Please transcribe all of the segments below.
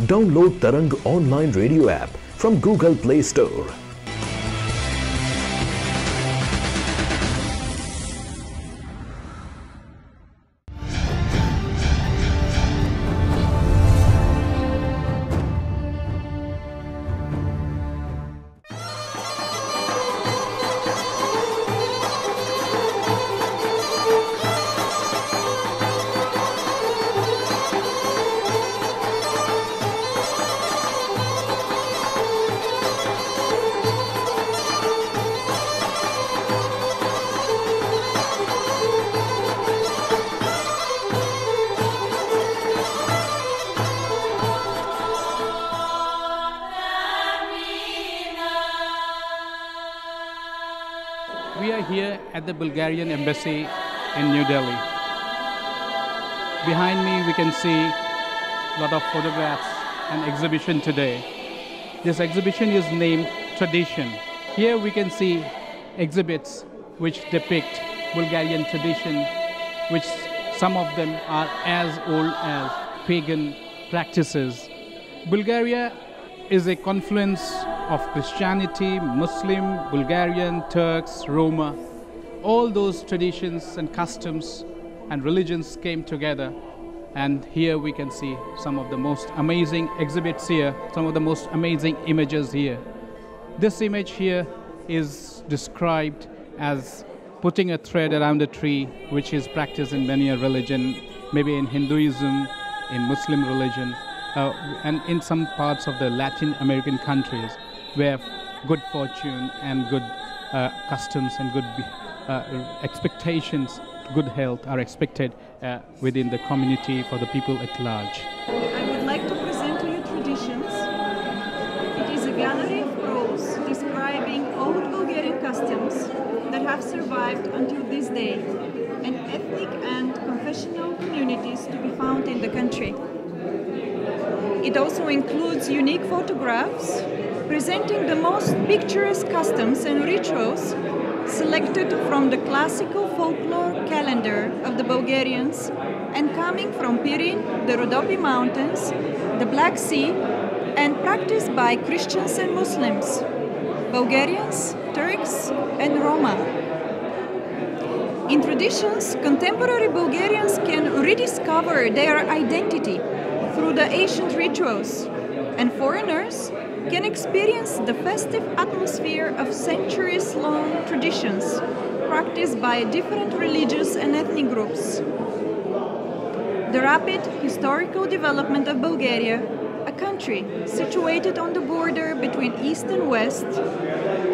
Download Tarang online radio app from Google Play Store. We are here at the Bulgarian Embassy in New Delhi. Behind me we can see a lot of photographs and exhibition today. This exhibition is named Tradition. Here we can see exhibits which depict Bulgarian tradition, which some of them are as old as pagan practices. Bulgaria is a confluence of Christianity, Muslim, Bulgarian, Turks, Roma. All those traditions and customs and religions came together, and here we can see some of the most amazing exhibits here, some of the most amazing images here. This image here is described as putting a thread around a tree, which is practiced in many a religion, maybe in Hinduism, in Muslim religion, and in some parts of the Latin American countries, where good fortune and good customs and good expectations, good health are expected within the community for the people at large. I would like to present to you Traditions. It is a gallery of prose describing old Bulgarian customs that have survived until this day, and ethnic and confessional communities to be found in the country. It also includes unique photographs presenting the most picturesque customs and rituals selected from the classical folklore calendar of the Bulgarians and coming from Pirin, the Rhodope Mountains, the Black Sea, and practiced by Christians and Muslims, Bulgarians, Turks, and Roma. In Traditions, contemporary Bulgarians can rediscover their identity through the ancient rituals, and foreigners can experience the festive atmosphere of centuries-long traditions practiced by different religious and ethnic groups. The rapid historical development of Bulgaria, a country situated on the border between East and West,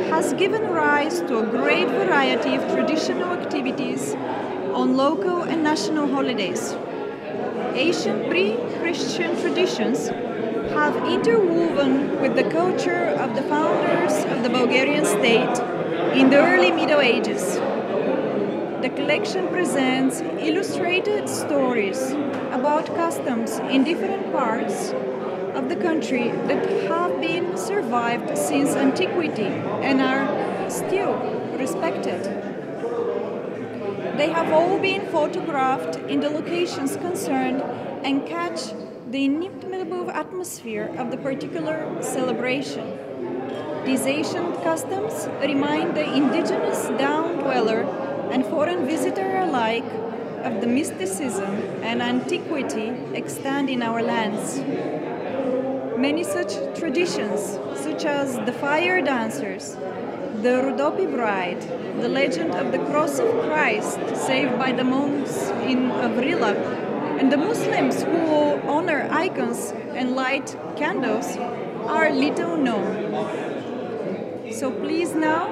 has given rise to a great variety of traditional activities on local and national holidays. Ancient pre-Christian traditions have interwoven with the culture of the founders of the Bulgarian state in the early Middle Ages. The collection presents illustrated stories about customs in different parts of the country that have been survived since antiquity and are still respected. They have all been photographed in the locations concerned and catch the inimitable atmosphere of the particular celebration. These ancient customs remind the indigenous down-dweller and foreign visitor alike of the mysticism and antiquity extant in our lands. Many such traditions, such as the fire dancers, the Rhodope bride, the legend of the cross of Christ saved by the monks in Avrila, and the Muslims who honor icons and light candles are little known. So please now,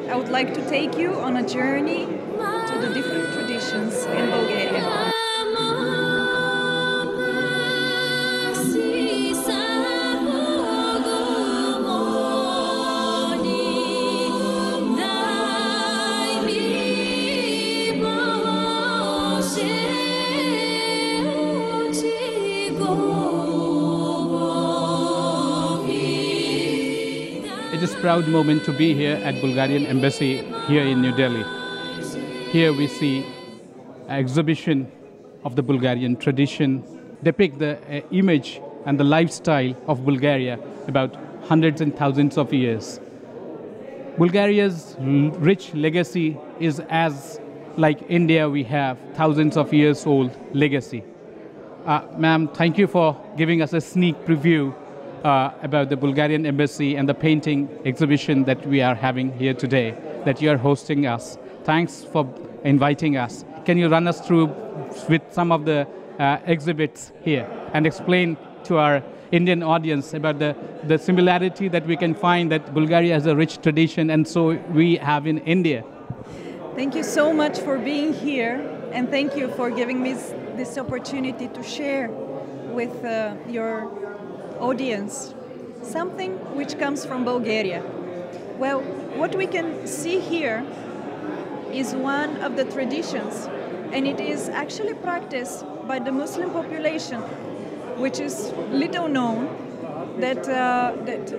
I would like to take you on a journey to the different traditions in Bulgaria. It is a proud moment to be here at Bulgarian Embassy here in New Delhi. Here we see an exhibition of the Bulgarian tradition, depict the image and the lifestyle of Bulgaria about hundreds and thousands of years. Bulgaria's rich legacy is as like India, we have thousands of years old legacy. Ma'am, thank you for giving us a sneak preview about the Bulgarian embassy and the painting exhibition that we are having here today, that you are hosting us. Thanks for inviting us. Can you run us through with some of the exhibits here and explain to our Indian audience about the similarity that we can find that Bulgaria has a rich tradition and so we have in India? Thank you so much for being here, and thank you for giving me this opportunity to share with your audience something which comes from Bulgaria. Well, what we can see here is one of the traditions, and it is actually practiced by the Muslim population, which is little known, that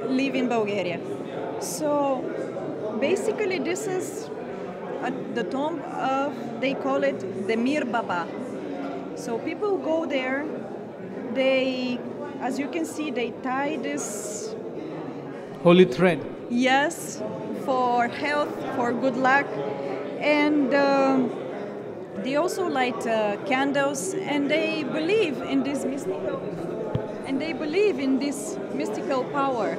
live in Bulgaria. So basically this is at the tomb of, they call it the Mir Baba. So people go there, they, as you can see, they tie this holy thread. Yes, for health, for good luck, and they also light candles, and they believe in this mystical power,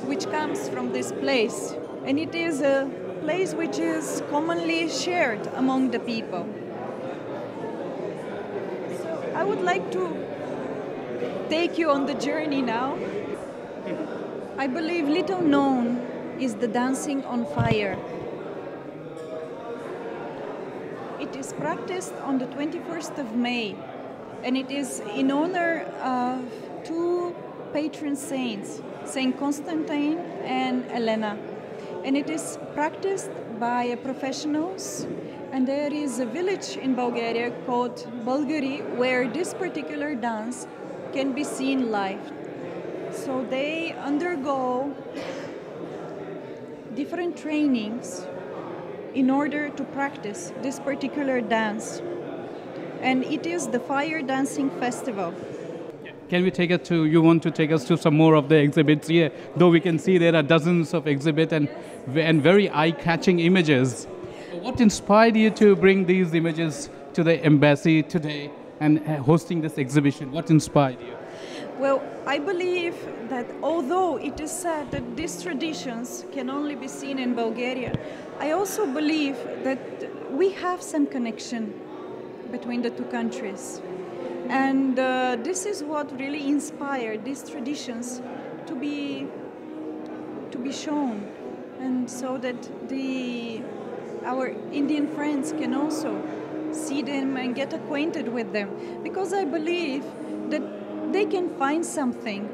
which comes from this place, and it is a place which is commonly shared among the people. So I would like to take you on the journey now. I believe little known is the dancing on fire. It is practiced on the 21st of May, and it is in honor of two patron saints, Saint Constantine and Elena. And it is practiced by professionals, and there is a village in Bulgaria called Bulgari where this particular dance can be seen live. So they undergo different trainings in order to practice this particular dance. And it is the Fire Dancing Festival. Can we take us to, you want to take us to some more of the exhibits here? Though we can see there are dozens of exhibits and very eye-catching images. What inspired you to bring these images to the embassy today and hosting this exhibition? What inspired you? Well, I believe that although it is said that these traditions can only be seen in Bulgaria, I also believe that we have some connection between the two countries. And this is what really inspired these traditions to be shown, and so that our Indian friends can also see them and get acquainted with them, because I believe that they can find something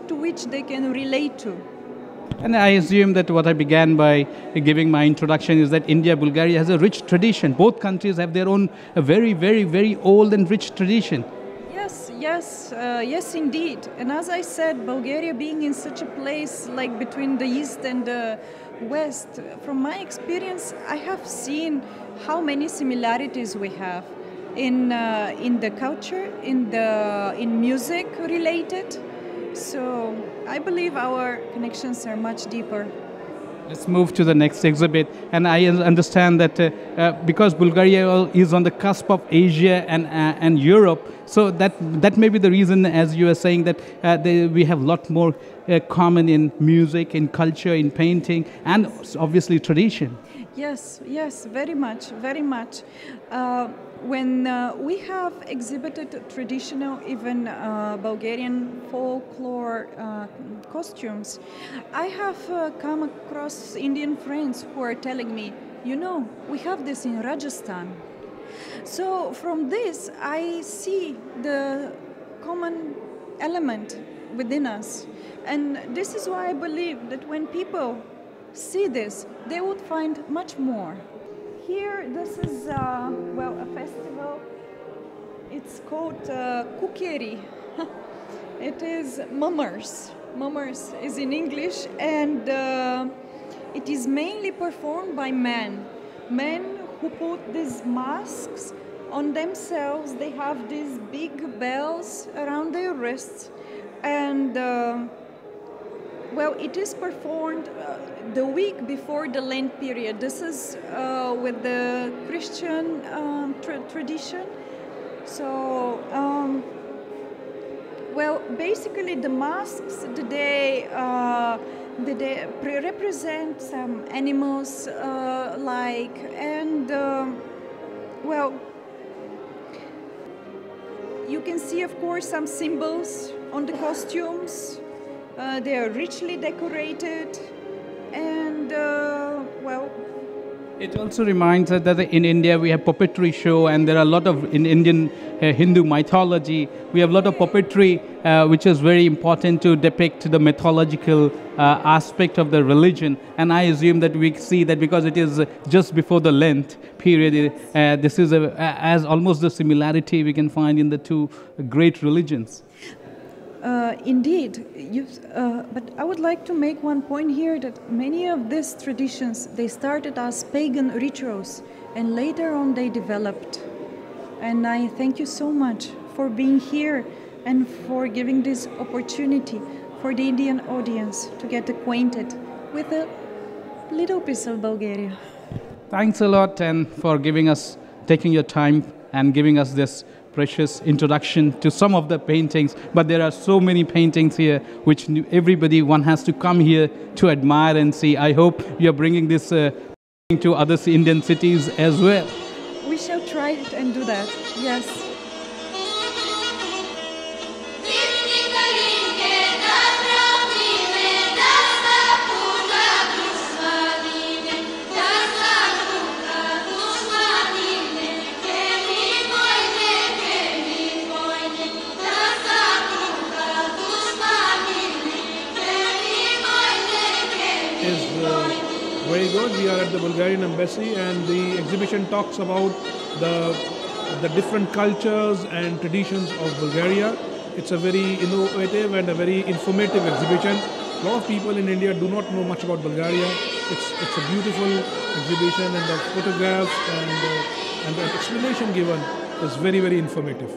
to which they can relate to. And I assume that what I began by giving my introduction is that India, Bulgaria has a rich tradition. Both countries have their own very, very, very old and rich tradition. Yes, indeed. And as I said, Bulgaria being in such a place like between the East and the West, from my experience, I have seen how many similarities we have in the culture, in music related. So I believe our connections are much deeper. Let's move to the next exhibit. And I understand that because Bulgaria is on the cusp of Asia and Europe, so that may be the reason, as you are saying, that we have a lot more common in music, in culture, in painting, and obviously tradition. Yes, very much. When we have exhibited traditional, even Bulgarian folklore costumes, I have come across Indian friends who are telling me, we have this in Rajasthan. So from this, I see the common element within us. And this is why I believe that when people see this, they would find much more. Here, this is, a festival. It's called Kukeri. It is mummers. Mummers is in English, and it is mainly performed by men. Men who put these masks on themselves. They have these big bells around their wrists And well, it is performed the week before the Lent period. This is with the Christian tradition. So, well, basically the masks today represent some animals well, you can see, of course, some symbols on the costumes. They are richly decorated, and well. It also reminds us that in India we have puppetry show, and there are a lot of in Indian Hindu mythology. We have a lot of puppetry, which is very important to depict the mythological aspect of the religion. And I assume that we see that because it is just before the Lent period, this is as almost the similarity we can find in the two great religions. Indeed, but I would like to make one point here that many of these traditions, they started as pagan rituals and later on they developed. And I thank you so much for being here and for giving this opportunity for the Indian audience to get acquainted with a little piece of Bulgaria. Thanks a lot, and for taking your time and giving us this precious introduction to some of the paintings. But there are so many paintings here which one has to come here to admire and see. I hope you're bringing this to other Indian cities as well. We shall try it and do that, yes. Very good. We are at the Bulgarian Embassy, and the exhibition talks about the different cultures and traditions of Bulgaria. It's a very innovative and a very informative exhibition. A lot of people in India do not know much about Bulgaria. It's a beautiful exhibition, and the photographs and the explanation given is very, very informative.